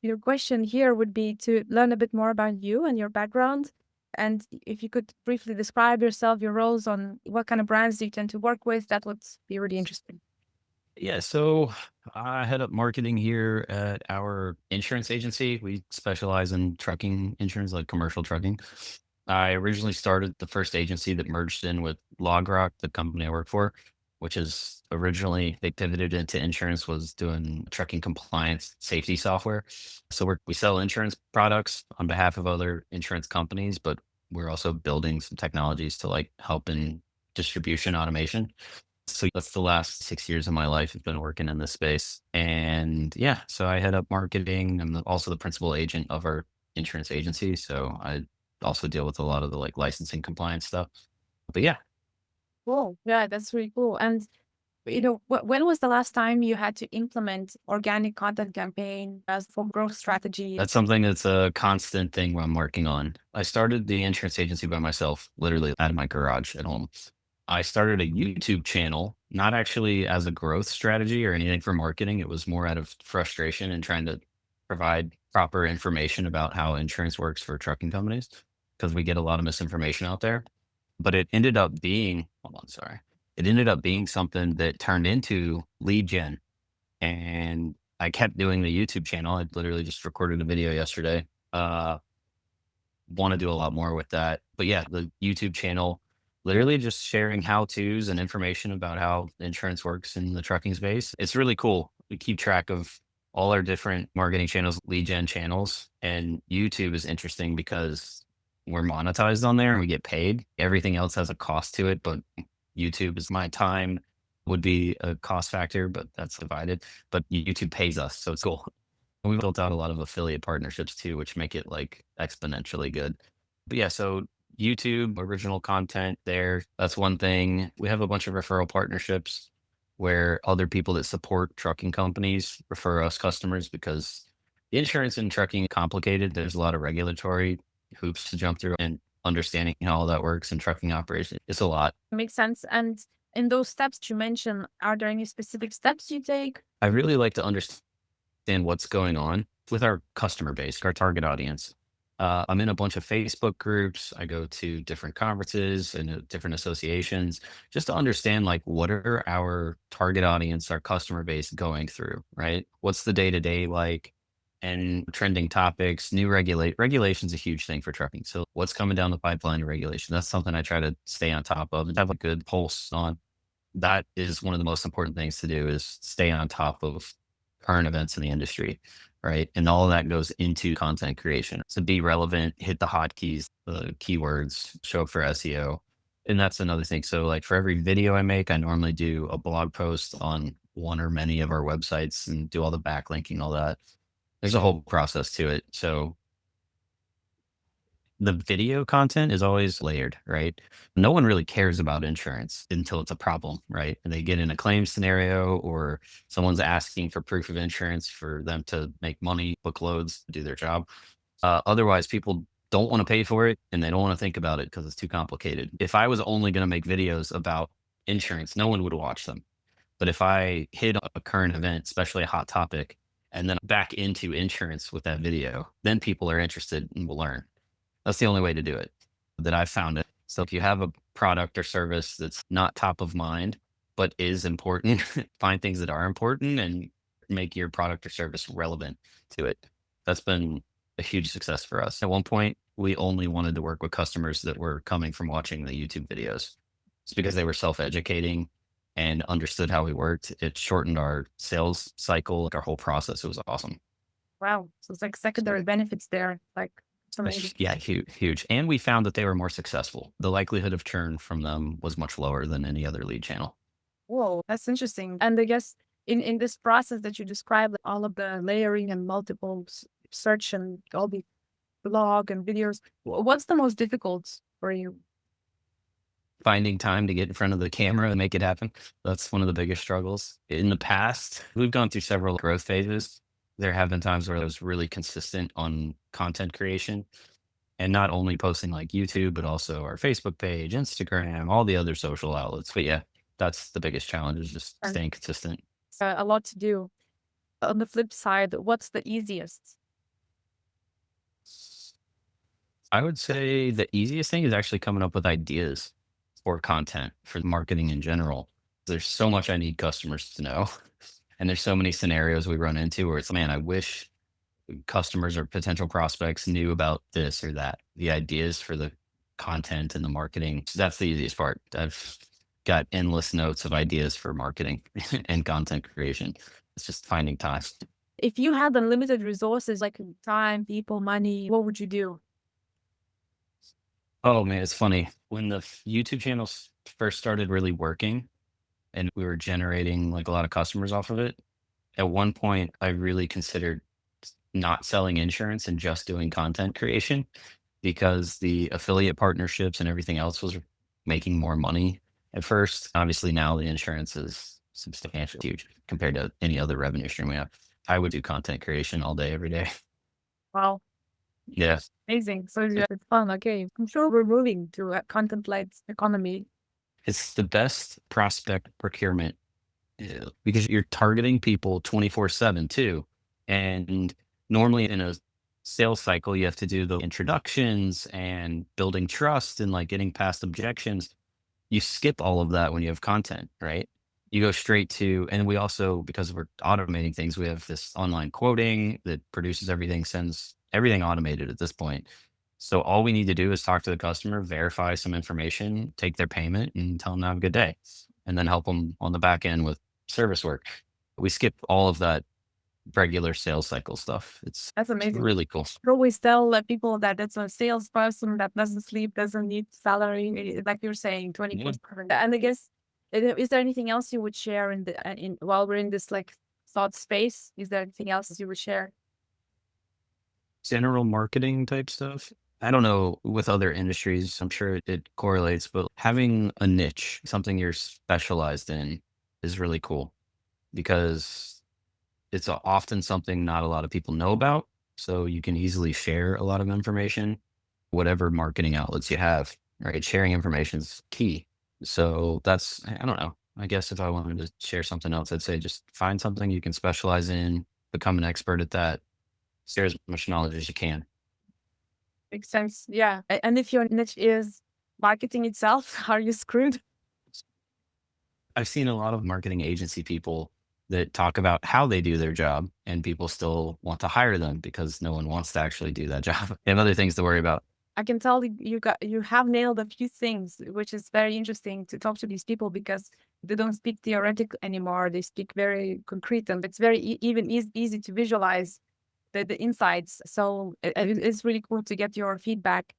your question here would be to learn a bit more about you and your background. And if you could briefly describe yourself, your roles on what kind of brands do you tend to work with, that would be really interesting. Yeah, so I head up marketing here at our insurance agency. We specialize in trucking insurance, like commercial trucking. I originally started the first agency that merged in with LogRock, the company I work for, which is originally they pivoted into insurance, was doing trucking compliance safety software. So we sell insurance products on behalf of other insurance companies, but we're also building some technologies to like help in distribution automation. So that's the last 6 years of my life have been working in this space. And yeah, so I head up marketing. I'm also the principal agent of our insurance agency. So I also deal with a lot of the like licensing compliance stuff. But yeah, Cool. Yeah, that's really cool. And when was the last time you had to implement organic content campaign as for growth strategy? that's something that's a constant thing I'm working on. I started the insurance agency by myself, literally out of my garage at home. I started a YouTube channel, not actually as a growth strategy or anything for marketing. It was more out of frustration and trying to provide proper information about how insurance works for trucking companies because we get a lot of misinformation out there. But it ended up being, hold on, sorry. It ended up being something that turned into lead gen. And I kept doing the YouTube channel. I literally just recorded a video yesterday. Want to do a lot more with that. But yeah, the YouTube channel, literally just sharing how to's and information about how insurance works in the trucking space. It's really cool. We keep track of all our different marketing channels, lead gen channels, and YouTube is interesting because we're monetized on there and we get paid. Everything else has a cost to it, but YouTube is my time would be a cost factor, but that's divided. But YouTube pays us, so it's cool. We built out a lot of affiliate partnerships too, which make it like exponentially good. But yeah, so YouTube, original content there. That's one thing. We have a bunch of referral partnerships where other people that support trucking companies refer us customers because the insurance and trucking is complicated. There's a lot of regulatory hoops to jump through and understanding how all that works in trucking operation. It's a lot. Makes sense. And in those steps you mentioned, are there any specific steps you take? I really like to understand what's going on with our customer base, our target audience. I'm in a bunch of Facebook groups. I go to different conferences and different associations just to understand like what are our target audience, our customer base going through, right? What's the day to day like? And trending topics, new regulation's a huge thing for trucking. So what's coming down the pipeline of regulation? That's something I try to stay on top of and have a good pulse on. That is one of the most important things to do is stay on top of current events in the industry, right? And all of that goes into content creation. So be relevant, hit the hotkeys, the keywords, show up for SEO. And that's another thing. So like for every video I make, I normally do a blog post on one or many of our websites and do all the backlinking, all that. There's a whole process to it. So the video content is always layered, right? No one really cares about insurance until it's a problem, right? And they get in a claim scenario or someone's asking for proof of insurance for them to make money, book loads, do their job. Otherwise, people don't want to pay for it and they don't want to think about it because it's too complicated. If I was only going to make videos about insurance, no one would watch them. But if I hit a current event, especially a hot topic, and then back into insurance with that video, then people are interested and will learn. That's the only way to do it that I've found it. So if you have a product or service that's not top of mind, but is important, find things that are important and make your product or service relevant to it. That's been a huge success for us. At one point, we only wanted to work with customers that were coming from watching the YouTube videos. It's because they were self-educating and understood how we worked. It shortened our sales cycle, like our whole process. It was awesome. Wow. So it's like secondary benefits there. Like, it's amazing. Yeah, huge, huge. And we found that they were more successful. The likelihood of churn from them was much lower than any other lead channel. Whoa, that's interesting. And I guess in this process that you described, all of the layering and multiple search and all the blog and videos, what's the most difficult for you? Finding time to get in front of the camera and make it happen. That's one of the biggest struggles. In the past, we've gone through several growth phases. There have been times where I was really consistent on content creation and not only posting like YouTube, but also our Facebook page, Instagram, all the other social outlets. But yeah, that's the biggest challenge is just And staying consistent. a lot to do. On the flip side, what's the easiest? I would say the easiest thing is actually coming up with ideas for content for marketing in general. There's so much I need customers to know. And there's so many scenarios we run into where it's, man, I wish customers or potential prospects knew about this or that. The ideas for the content and the marketing. So that's the easiest part. I've got endless notes of ideas for marketing and content creation. It's just finding time. If you had unlimited resources like time, people, money, what would you do? Oh man, it's funny. When the YouTube channels first started really working and we were generating like a lot of customers off of it, at one point I really considered not selling insurance and just doing content creation because the affiliate partnerships and everything else was making more money at first. Obviously, now the insurance is substantially huge compared to any other revenue stream we have. I would do content creation all day, every day. Wow, Yeah. amazing. So yeah, it's fun. Okay. I'm sure we're moving to a contemplate economy. It's the best prospect procurement because you're targeting people 24/7 too. And normally in a sales cycle, you have to do the introductions and building trust and like getting past objections. You skip all of that when you have content, right? You go straight to, and we also, because we're automating things, we have this online quoting that produces everything, sends everything automated at this point. So all we need to do is talk to the customer, verify some information, take their payment, and tell them to have a good day, and then help them on the back end with service work. We skip all of that regular sales cycle stuff. That's It's amazing. really cool. I always tell people that it's a salesperson that doesn't sleep, doesn't need salary, like you're saying, Yeah. 24/7. And I guess, is there anything else you would share in the in while we're in this like thought space? Is there anything else you would share? General marketing type stuff. I don't know with other industries, I'm sure it correlates, but having a niche, something you're specialized in is really cool because it's often something not a lot of people know about. So you can easily share a lot of information, whatever marketing outlets you have, right? Sharing information is key. So that's, I don't know. I guess if I wanted to share something else, I'd say just find something you can specialize in, become an expert at that, share as much knowledge as you can. Makes sense. Yeah. And if your niche is marketing itself, are you screwed? I've seen a lot of marketing agency people that talk about how they do their job, and people still want to hire them because no one wants to actually do that job. They have other things to worry about. I can tell you have nailed a few things, which is very interesting to talk to these people because they don't speak theoretic anymore. They speak very concrete, and it's very even easy to visualize the insights. So it's really cool to get your feedback.